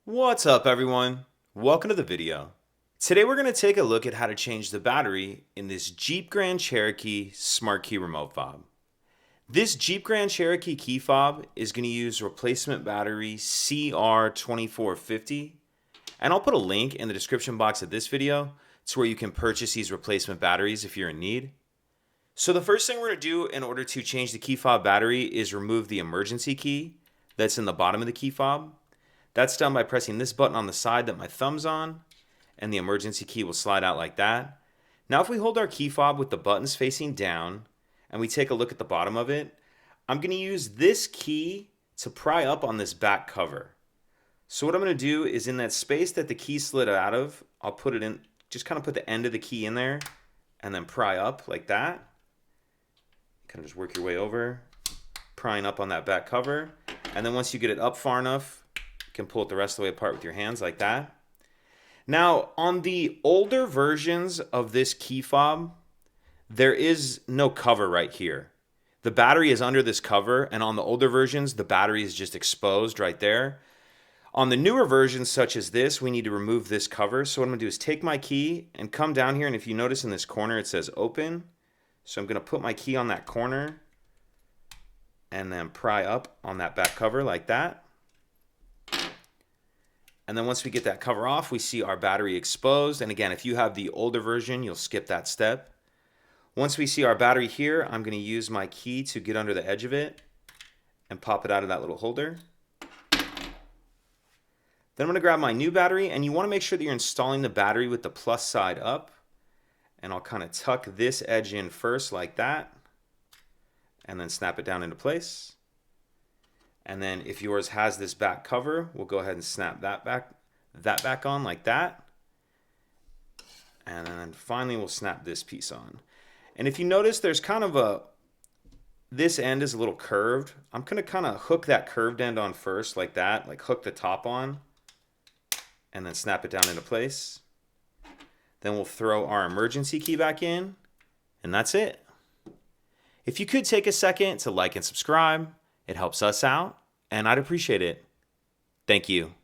What's up, everyone? Welcome to the video. Today we're going to take a look at how to change the battery in this Jeep Grand Cherokee Smart Key Remote Fob. This Jeep Grand Cherokee key fob is going to use replacement battery CR2450, and I'll put a link in the description box of this video to where you can purchase these replacement batteries if you're in need. So the first thing we're going to do in order to change the key fob battery is remove the emergency key that's in the bottom of the key fob. That's done by pressing this button on the side that my thumb's on, and the emergency key will slide out like that. Now if we hold our key fob with the buttons facing down, and we take a look at the bottom of it, I'm going to use this key to pry up on this back cover. So what I'm going to do is in that space that the key slid out of, I'll put it in, just kind of put the end of the key in there, and then pry up like that. Kind of just work your way over, prying up on that back cover, and then once you get it up far enough, you can pull it the rest of the way apart with your hands like that. Now, on the older versions of this key fob, there is no cover right here. The battery is under this cover, and on the older versions, the battery is just exposed right there. On the newer versions, such as this, we need to remove this cover. So what I'm going to do is take my key and come down here, and if you notice in this corner, it says open. So I'm going to put my key on that corner and then pry up on that back cover like that. And then once we get that cover off, we see our battery exposed. And again, if you have the older version, you'll skip that step. Once we see our battery here, I'm going to use my key to get under the edge of it and pop it out of that little holder. Then I'm going to grab my new battery, and you want to make sure that you're installing the battery with the plus side up. And I'll kind of tuck this edge in first like that, and then snap it down into place. And then if yours has this back cover, we'll go ahead and snap that back on like that. And then finally we'll snap this piece on. And if you notice, there's kind of this end is a little curved. I'm going to kind of hook that curved end on first like that, like hook the top on, and then snap it down into place. Then we'll throw our emergency key back in, and that's it. If you could take a second to like and subscribe, it helps us out, and I'd appreciate it. Thank you.